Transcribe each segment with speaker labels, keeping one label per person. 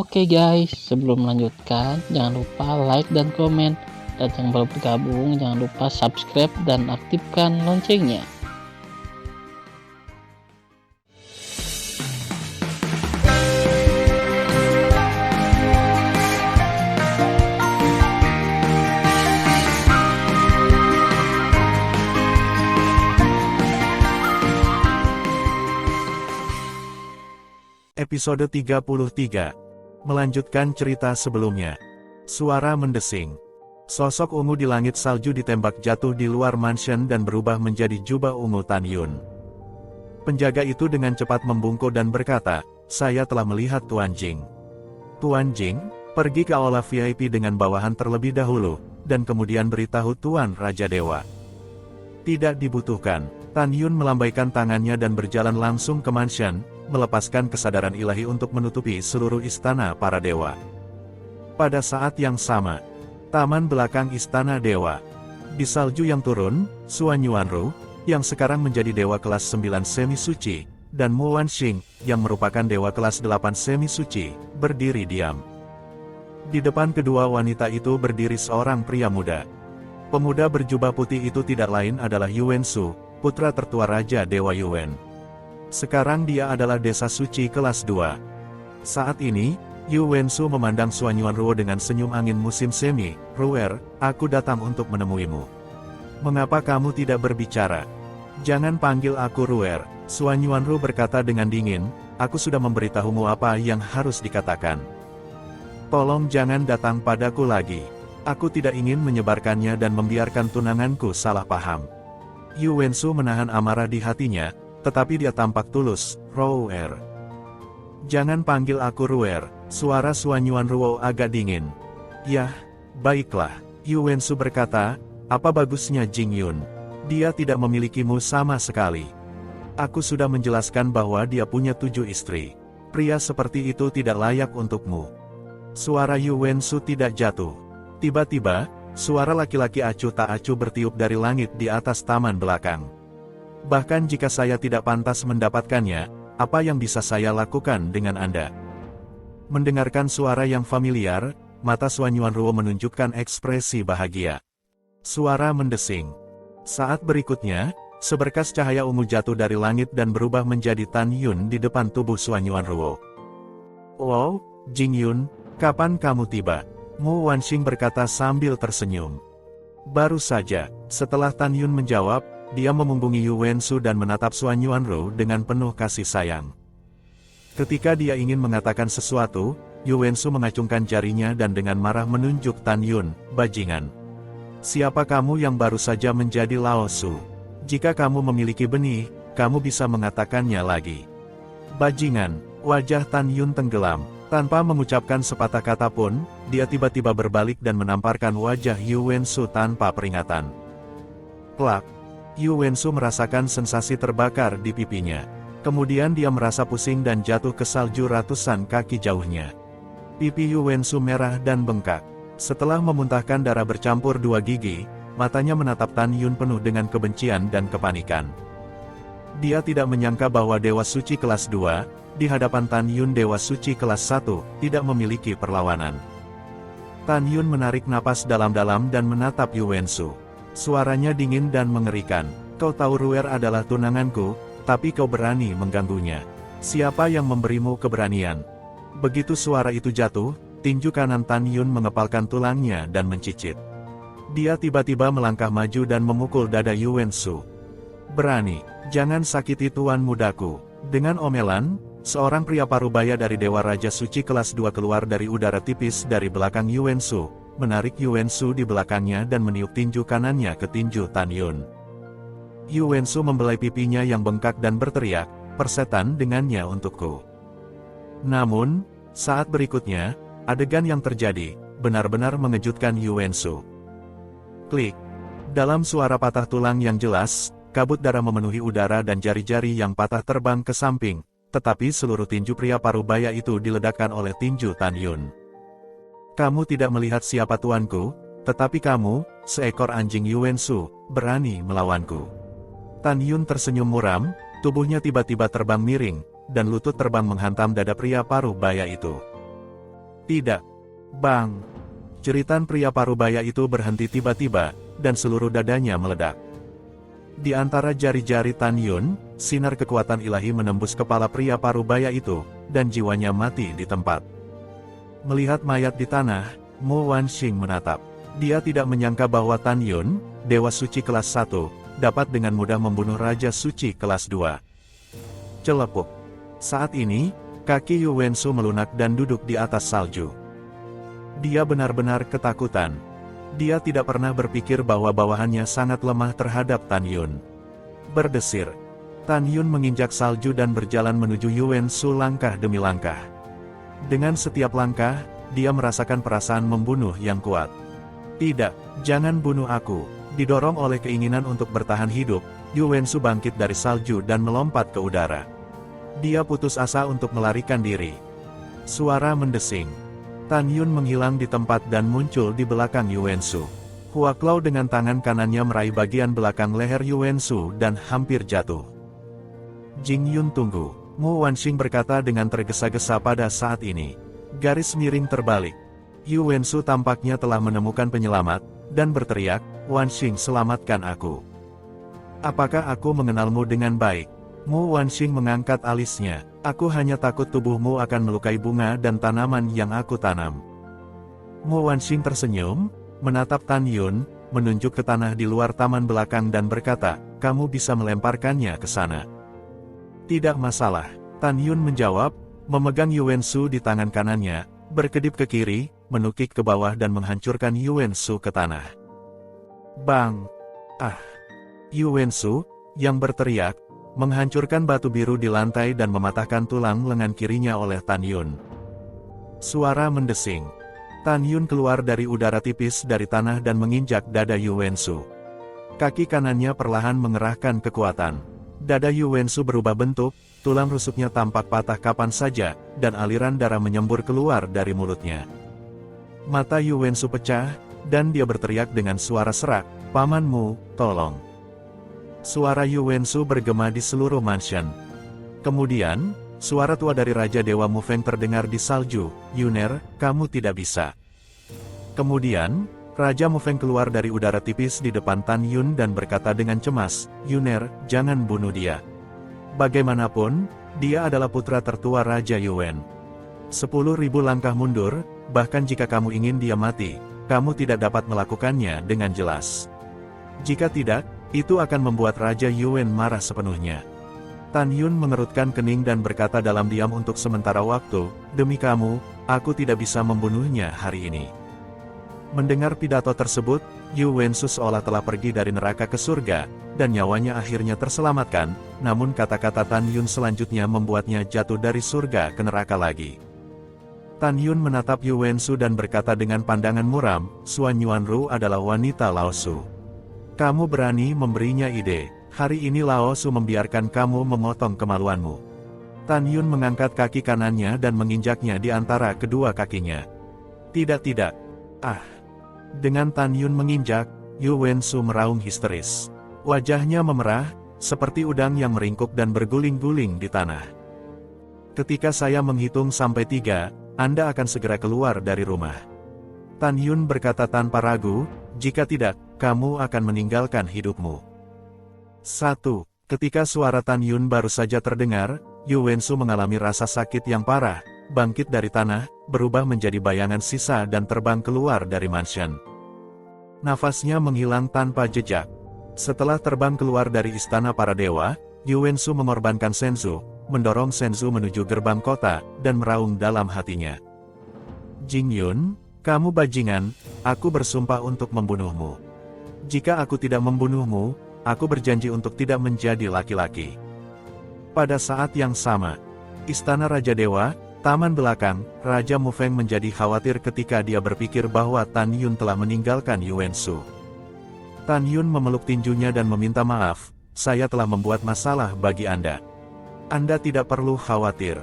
Speaker 1: Oke guys, sebelum melanjutkan, jangan lupa like dan komen. Dan yang baru bergabung, jangan lupa subscribe dan aktifkan loncengnya.
Speaker 2: Episode 33. Melanjutkan cerita sebelumnya. Suara mendesing. Sosok ungu di langit salju ditembak jatuh di luar mansion dan berubah menjadi jubah ungu Tan Yun. Penjaga itu dengan cepat membungkuk dan berkata, "Saya telah melihat Tuan Jing." "Tuan Jing, pergi ke aula VIP dengan bawahan terlebih dahulu, dan kemudian beritahu Tuan Raja Dewa." "Tidak dibutuhkan." Tan Yun melambaikan tangannya dan berjalan langsung ke mansion, melepaskan kesadaran ilahi untuk menutupi seluruh istana para dewa. Pada saat yang sama, taman belakang istana dewa. Di salju yang turun, Suan Yuanru, yang sekarang menjadi dewa kelas 9 semi-suci, dan Mu Wanxing, yang merupakan dewa kelas 8 semi-suci, berdiri diam. Di depan kedua wanita itu berdiri seorang pria muda. Pemuda berjubah putih itu tidak lain adalah Yuan Shu, putra tertua Raja Dewa Yuan. Sekarang dia adalah desa suci kelas 2. Saat ini, Yuan Shu memandang Suan Yuanruo dengan senyum angin musim semi. "Ruer, aku datang untuk menemuimu." "Mengapa kamu tidak berbicara?" "Jangan panggil aku Ruer," Suan Yuanruo berkata dengan dingin, "aku sudah memberitahumu apa yang harus dikatakan. Tolong jangan datang padaku lagi. Aku tidak ingin menyebarkannya dan membiarkan tunanganku salah paham." Yuan Shu menahan amarah di hatinya, tetapi dia tampak tulus. "Ruer." "Jangan panggil aku Ruer," suara Suan Yuanruo agak dingin. "Yah, baiklah," Yuan Shu berkata, "apa bagusnya Jing Yun? Dia tidak memilikimu sama sekali. Aku sudah menjelaskan bahwa dia punya 7 istri. Pria seperti itu tidak layak untukmu." Suara Yuan Shu tidak jatuh. Tiba-tiba, suara laki-laki acuh tak acuh bertiup dari langit di atas taman belakang. "Bahkan jika saya tidak pantas mendapatkannya, apa yang bisa saya lakukan dengan Anda?" Mendengarkan suara yang familiar, mata Suan Yuanruo menunjukkan ekspresi bahagia. Suara mendesing. Saat berikutnya, seberkas cahaya ungu jatuh dari langit dan berubah menjadi Tan Yun di depan tubuh Suan Yuanruo. "Oh, Jing Yun, kapan kamu tiba?" Mu Wanxing berkata sambil tersenyum. Baru saja, setelah Tan Yun menjawab, dia memunggungi Yuan Shu dan menatap Suan Yuanruo dengan penuh kasih sayang. Ketika dia ingin mengatakan sesuatu, Yuan Shu mengacungkan jarinya dan dengan marah menunjuk Tan Yun, "Bajingan. Siapa kamu yang baru saja menjadi Lao Su? Jika kamu memiliki benih, kamu bisa mengatakannya lagi." "Bajingan." Wajah Tan Yun tenggelam. Tanpa mengucapkan sepatah kata pun, dia tiba-tiba berbalik dan menamparkan wajah Yuan Shu tanpa peringatan. Plak. Yuan Shu merasakan sensasi terbakar di pipinya. Kemudian dia merasa pusing dan jatuh ke salju ratusan kaki jauhnya. Pipi Yuan Shu merah dan bengkak. Setelah memuntahkan darah bercampur 2 gigi, matanya menatap Tan Yun penuh dengan kebencian dan kepanikan. Dia tidak menyangka bahwa Dewa Suci kelas 2, di hadapan Tan Yun Dewa Suci kelas 1, tidak memiliki perlawanan. Tan Yun menarik napas dalam-dalam dan menatap Yuan Shu. Suaranya dingin dan mengerikan. "Kau tahu Ruer adalah tunanganku, tapi kau berani mengganggunya. Siapa yang memberimu keberanian?" Begitu suara itu jatuh, tinju kanan Tan Yun mengepalkan tulangnya dan mencicit. Dia tiba-tiba melangkah maju dan memukul dada Yuan Shu. "Berani, jangan sakiti tuan mudaku." Dengan omelan, seorang pria parubaya dari Dewa Raja Suci kelas 2 keluar dari udara tipis dari belakang Yuan Shu, menarik Yuan Shu di belakangnya dan meniup tinju kanannya ke tinju Tan Yun. Yuan Shu membelai pipinya yang bengkak dan berteriak, "Persetan dengannya untukku." Namun, saat berikutnya, adegan yang terjadi, benar-benar mengejutkan Yuan Shu. Klik. Dalam suara patah tulang yang jelas, kabut darah memenuhi udara dan jari-jari yang patah terbang ke samping, tetapi seluruh tinju pria parubaya itu diledakkan oleh tinju Tan Yun. "Kamu tidak melihat siapa tuanku, tetapi kamu, seekor anjing Yuan Shu, berani melawanku." Tan Yun tersenyum muram, tubuhnya tiba-tiba terbang miring, dan lutut terbang menghantam dada pria paruh baya itu. Tidak. Bang! Jeritan pria parubaya itu berhenti tiba-tiba, dan seluruh dadanya meledak. Di antara jari-jari Tan Yun, sinar kekuatan ilahi menembus kepala pria parubaya itu, dan jiwanya mati di tempat. Melihat mayat di tanah, Mo Wanxing menatap. Dia tidak menyangka bahwa Tan Yun, Dewa Suci kelas 1, dapat dengan mudah membunuh Raja Suci kelas 2. Celepuk. Saat ini, kaki Yu Wensu melunak dan duduk di atas salju. Dia benar-benar ketakutan. Dia tidak pernah berpikir bahwa bawahannya sangat lemah terhadap Tan Yun. Berdesir. Tan Yun menginjak salju dan berjalan menuju Yu Wensu langkah demi langkah. Dengan setiap langkah, dia merasakan perasaan membunuh yang kuat. Tidak, jangan bunuh aku. Didorong oleh keinginan untuk bertahan hidup, Yu Wensu bangkit dari salju dan melompat ke udara. Dia putus asa untuk melarikan diri. Suara mendesing. Tan Yun menghilang di tempat dan muncul di belakang Yu Wensu. Hua Claw dengan tangan kanannya meraih bagian belakang leher Yu Wensu dan hampir jatuh. Jing Yun tunggu, Mo Wanxing berkata dengan tergesa-gesa pada saat ini. Garis miring terbalik. Yu Wensu tampaknya telah menemukan penyelamat, dan berteriak, Wanxing selamatkan aku. Apakah aku mengenalmu dengan baik? Mo Wanxing mengangkat alisnya. Aku hanya takut tubuhmu akan melukai bunga dan tanaman yang aku tanam. Mo Wanxing tersenyum, menatap Tan Yun, menunjuk ke tanah di luar taman belakang dan berkata, kamu bisa melemparkannya ke sana. Tidak masalah, Tan Yun menjawab, memegang Yu Wensu di tangan kanannya, berkedip ke kiri, menukik ke bawah dan menghancurkan Yu Wensu ke tanah. Bang! Ah! Yu Wensu, yang berteriak, menghancurkan batu biru di lantai dan mematahkan tulang lengan kirinya oleh Tan Yun. Suara mendesing. Tan Yun keluar dari udara tipis dari tanah dan menginjak dada Yu Wensu. Kaki kanannya perlahan mengerahkan kekuatan. Dada Yu Wensu berubah bentuk, tulang rusuknya tampak patah kapan saja, dan aliran darah menyembur keluar dari mulutnya. Mata Yu Wensu pecah, dan dia berteriak dengan suara serak, pamanmu, tolong. Suara Yu Wensu bergema di seluruh mansion. Kemudian, suara tua dari Raja Dewa Mufeng terdengar di salju, Yuner, kamu tidak bisa. Kemudian, Raja Mufeng keluar dari udara tipis di depan Tan Yun dan berkata dengan cemas, Yuner, jangan bunuh dia. Bagaimanapun, dia adalah putra tertua Raja Yuan. 10.000 langkah mundur, bahkan jika kamu ingin dia mati, kamu tidak dapat melakukannya dengan jelas. Jika tidak, itu akan membuat Raja Yuan marah sepenuhnya. Tan Yun mengerutkan kening dan berkata dalam diam untuk sementara waktu, demi kamu, aku tidak bisa membunuhnya hari ini. Mendengar pidato tersebut, Yu Wensu seolah telah pergi dari neraka ke surga, dan nyawanya akhirnya terselamatkan, namun kata-kata Tan Yun selanjutnya membuatnya jatuh dari surga ke neraka lagi. Tan Yun menatap Yu Wensu dan berkata dengan pandangan muram, Suan Yuanru adalah wanita Laosu. Kamu berani memberinya ide, hari ini Laosu membiarkan kamu memotong kemaluanmu. Tan Yun mengangkat kaki kanannya dan menginjaknya di antara kedua kakinya. Tidak. Ah! Dengan Tan Yun menginjak, Yu Wensu meraung histeris. Wajahnya memerah, seperti udang yang meringkuk dan berguling-guling di tanah. Ketika saya menghitung sampai 3, Anda akan segera keluar dari rumah. Tan Yun berkata tanpa ragu, jika tidak, kamu akan meninggalkan hidupmu. 1. Ketika suara Tan Yun baru saja terdengar, Yu Wensu mengalami rasa sakit yang parah, bangkit dari tanah, berubah menjadi bayangan sisa dan terbang keluar dari mansion. Nafasnya menghilang tanpa jejak. Setelah terbang keluar dari istana para dewa, Yu Wensu mengorbankan Senzu, mendorong Senzu menuju gerbang kota, dan meraung dalam hatinya. Jing Yun, kamu bajingan, aku bersumpah untuk membunuhmu. Jika aku tidak membunuhmu, aku berjanji untuk tidak menjadi laki-laki. Pada saat yang sama, Istana Raja Dewa, taman belakang, Raja Mufeng menjadi khawatir ketika dia berpikir bahwa Tan Yun telah meninggalkan Yu Wensu. Tan Yun memeluk tinjunya dan meminta maaf, saya telah membuat masalah bagi Anda. Anda tidak perlu khawatir.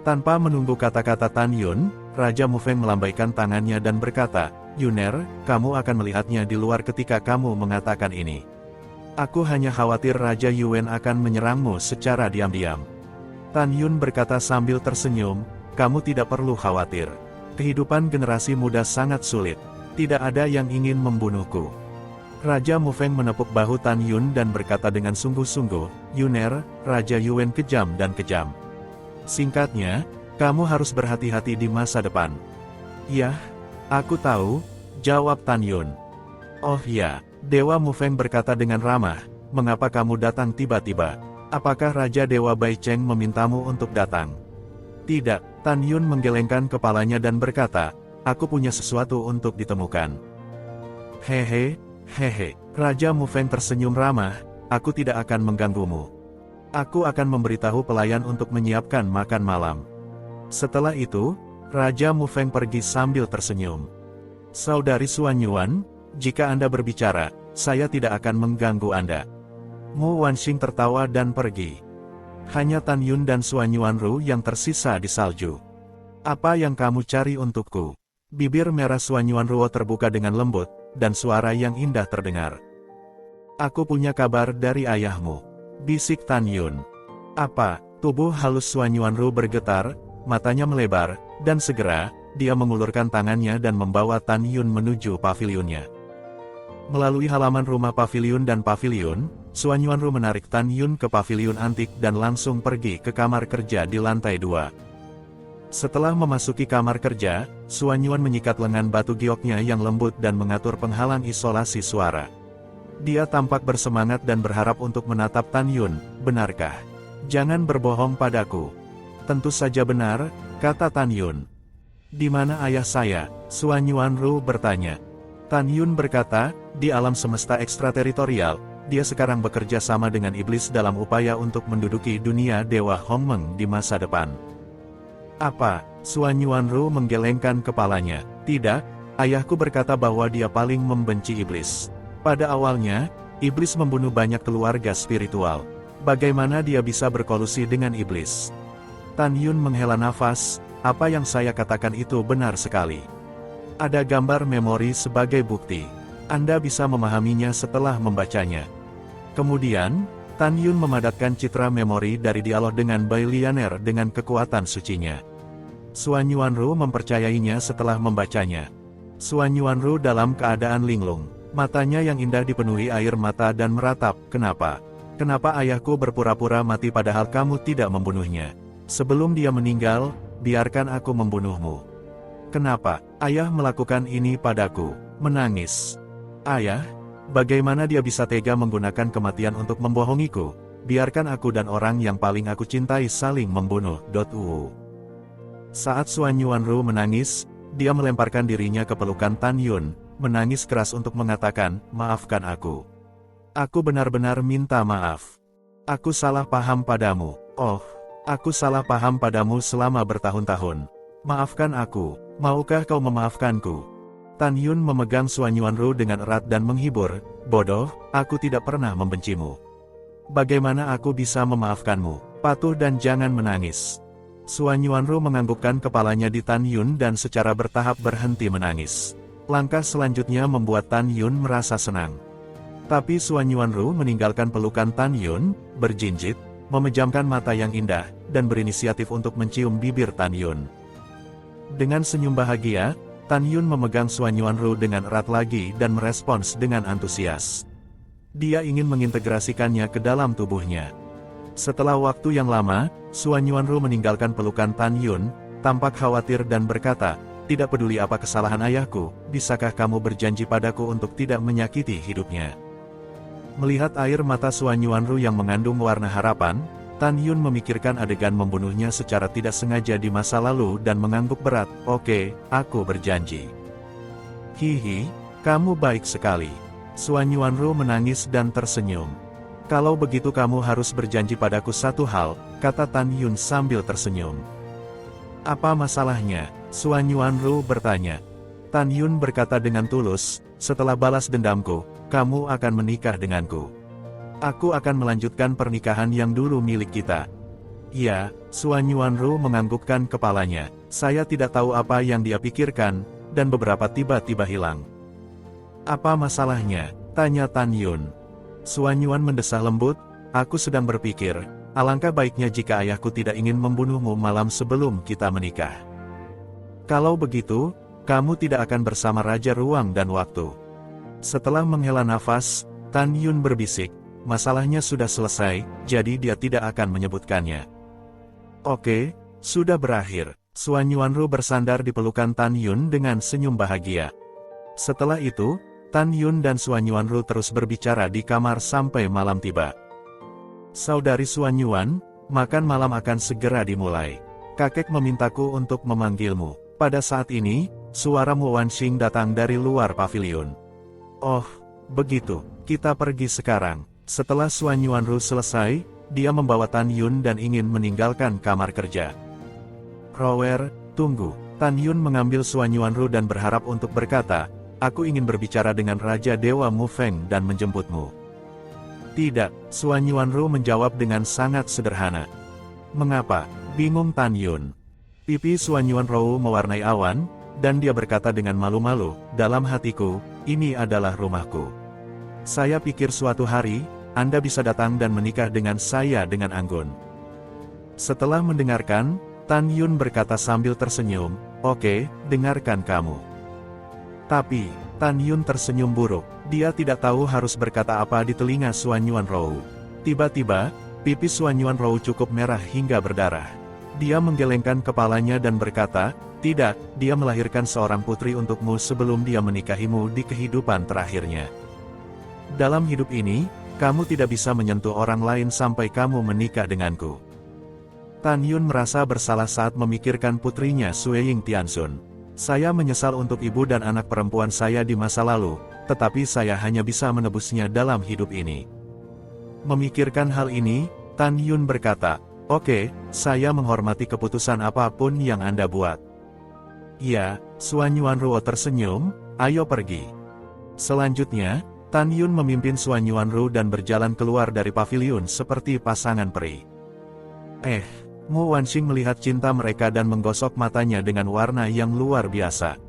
Speaker 2: Tanpa menunggu kata-kata Tan Yun, Raja Mufeng melambaikan tangannya dan berkata, Yuner, kamu akan melihatnya di luar ketika kamu mengatakan ini. Aku hanya khawatir Raja Yuan akan menyerangmu secara diam-diam. Tan Yun berkata sambil tersenyum, kamu tidak perlu khawatir. Kehidupan generasi muda sangat sulit. Tidak ada yang ingin membunuhku. Raja Mufeng menepuk bahu Tan Yun dan berkata dengan sungguh-sungguh, Yuner, Raja Yuen kejam dan kejam. Singkatnya, kamu harus berhati-hati di masa depan. Yah, aku tahu, jawab Tan Yun. Oh ya, Dewa Mufeng berkata dengan ramah, mengapa kamu datang tiba-tiba? Apakah Raja Dewa Baicheng memintamu untuk datang? Tidak, Tan Yun menggelengkan kepalanya dan berkata, aku punya sesuatu untuk ditemukan. Hehe, hehe, Raja Mufeng tersenyum ramah, aku tidak akan mengganggumu. Aku akan memberitahu pelayan untuk menyiapkan makan malam. Setelah itu, Raja Mufeng pergi sambil tersenyum. Saudari Xuan Yuan, jika Anda berbicara, saya tidak akan mengganggu Anda. Mu Wanxing tertawa dan pergi. Hanya Tan Yun dan Xuan Yuanru yang tersisa di salju. Apa yang kamu cari untukku? Bibir merah Xuan Yuanruo terbuka dengan lembut, dan suara yang indah terdengar. Aku punya kabar dari ayahmu, bisik Tan Yun. Apa? Tubuh halus Xuan Yuanru bergetar, matanya melebar, dan segera, dia mengulurkan tangannya dan membawa Tan Yun menuju pavilionnya. Melalui halaman rumah pavilion dan pavilion, Xuan Yuanru menarik Tan Yun ke pavilion antik dan langsung pergi ke kamar kerja di lantai 2. Setelah memasuki kamar kerja, Xuan Yuan menyikat lengan batu gioknya yang lembut dan mengatur penghalang isolasi suara. Dia tampak bersemangat dan berharap untuk menatap Tan Yun, benarkah? Jangan berbohong padaku. Tentu saja benar, kata Tan Yun. Di mana ayah saya? Xuan Yuanru bertanya. Tan Yun berkata, di alam semesta ekstrateritorial, dia sekarang bekerja sama dengan iblis dalam upaya untuk menduduki dunia Dewa Hongmeng di masa depan. Apa? Xuan Yuanru menggelengkan kepalanya. Tidak, ayahku berkata bahwa dia paling membenci iblis. Pada awalnya, iblis membunuh banyak keluarga spiritual. Bagaimana dia bisa berkolusi dengan iblis? Tan Yun menghela nafas, apa yang saya katakan itu benar sekali. Ada gambar memori sebagai bukti. Anda bisa memahaminya setelah membacanya. Kemudian, Tan Yun memadatkan citra memori dari dialog dengan Bai Lianer dengan kekuatan sucinya. Xuan Yuanru mempercayainya setelah membacanya. Xuan Yuanru dalam keadaan linglung. Matanya yang indah dipenuhi air mata dan meratap, kenapa? Kenapa ayahku berpura-pura mati padahal kamu tidak membunuhnya? Sebelum dia meninggal, biarkan aku membunuhmu. Kenapa? Ayah melakukan ini padaku. Menangis. Ayah? Bagaimana dia bisa tega menggunakan kematian untuk membohongiku? Biarkan aku dan orang yang paling aku cintai saling membunuh. Saat Xuan Yuanru menangis, dia melemparkan dirinya ke pelukan Tan Yun, menangis keras untuk mengatakan, maafkan aku. Aku benar-benar minta maaf. Aku salah paham padamu. Oh, aku salah paham padamu selama bertahun-tahun. Maafkan aku, maukah kau memaafkanku? Tan Yun memegang Xuan Yuanru dengan erat dan menghibur, bodoh, aku tidak pernah membencimu. Bagaimana aku bisa memaafkanmu? Patuh dan jangan menangis. Xuan Yuanru menganggukkan kepalanya di Tan Yun dan secara bertahap berhenti menangis. Langkah selanjutnya membuat Tan Yun merasa senang. Tapi Xuan Yuanru meninggalkan pelukan Tan Yun, berjinjit, memejamkan mata yang indah, dan berinisiatif untuk mencium bibir Tan Yun. Dengan senyum bahagia, Tan Yun memegang Xuan Yuanru dengan erat lagi dan merespons dengan antusias. Dia ingin mengintegrasikannya ke dalam tubuhnya. Setelah waktu yang lama, Xuan Yuanru meninggalkan pelukan Tan Yun, tampak khawatir dan berkata, tidak peduli apa kesalahan ayahku, bisakah kamu berjanji padaku untuk tidak menyakiti hidupnya? Melihat air mata Xuan Yuanru yang mengandung warna harapan, Tan Yun memikirkan adegan membunuhnya secara tidak sengaja di masa lalu dan mengangguk berat, oke, aku berjanji. Hihi, kamu baik sekali. Xuan Yuanru menangis dan tersenyum. Kalau begitu kamu harus berjanji padaku satu hal, kata Tan Yun sambil tersenyum. Apa masalahnya? Xuan Yuanru bertanya. Tan Yun berkata dengan tulus, setelah balas dendamku, kamu akan menikah denganku. Aku akan melanjutkan pernikahan yang dulu milik kita. Ya, Xuan Yuanru menganggukkan kepalanya. Saya tidak tahu apa yang dia pikirkan, dan beberapa tiba-tiba hilang. Apa masalahnya? Tanya Tan Yun. Xuan Yuan mendesah lembut, aku sedang berpikir, alangkah baiknya jika ayahku tidak ingin membunuhmu malam sebelum kita menikah. Kalau begitu, kamu tidak akan bersama Raja Ruang dan Waktu. Setelah menghela nafas, Tan Yun berbisik, masalahnya sudah selesai, jadi dia tidak akan menyebutkannya. Oke, sudah berakhir. Suan Yuanru bersandar di pelukan Tan Yun dengan senyum bahagia. Setelah itu, Tan Yun dan Suan Yuanru terus berbicara di kamar sampai malam tiba. Saudari Suan Yuan, makan malam akan segera dimulai. Kakek memintaku untuk memanggilmu. Pada saat ini, suara Mu Wanxing datang dari luar pavilion. Oh, begitu, kita pergi sekarang. Setelah Suan Yuanru selesai, dia membawa Tan Yun dan ingin meninggalkan kamar kerja. Rower, tunggu. Tan Yun mengambil Suan Yuanru dan berharap untuk berkata, aku ingin berbicara dengan Raja Dewa Mu Feng dan menjemputmu. Tidak, Suan Yuanru menjawab dengan sangat sederhana. Mengapa? Bingung Tan Yun. Pipi Suan Yuanru mewarnai awan, dan dia berkata dengan malu-malu, dalam hatiku, ini adalah rumahku. Saya pikir suatu hari, Anda bisa datang dan menikah dengan saya dengan anggun. Setelah mendengarkan, Tan Yun berkata sambil tersenyum, oke, dengarkan kamu. Tapi, Tan Yun tersenyum buruk, dia tidak tahu harus berkata apa di telinga Suan Yuanru. Tiba-tiba, pipi Suan Yuanru cukup merah hingga berdarah. Dia menggelengkan kepalanya dan berkata, tidak, dia melahirkan seorang putri untukmu sebelum dia menikahimu di kehidupan terakhirnya. Dalam hidup ini, kamu tidak bisa menyentuh orang lain sampai kamu menikah denganku. Tan Yun merasa bersalah saat memikirkan putrinya Sue Ying Tianxun. Saya menyesal untuk ibu dan anak perempuan saya di masa lalu, tetapi saya hanya bisa menebusnya dalam hidup ini. Memikirkan hal ini, Tan Yun berkata, oke, saya menghormati keputusan apapun yang Anda buat. Ya, Suan Yuanru tersenyum, ayo pergi. Selanjutnya, Tan Yun memimpin Suan Yuanru dan berjalan keluar dari pavilion seperti pasangan peri. Mu Wanxing melihat cinta mereka dan menggosok matanya dengan warna yang luar biasa.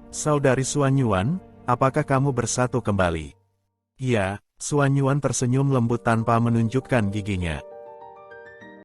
Speaker 2: Saudari Suan Yuan, apakah kamu bersatu kembali? Ya, Suan Yuan tersenyum lembut tanpa menunjukkan giginya.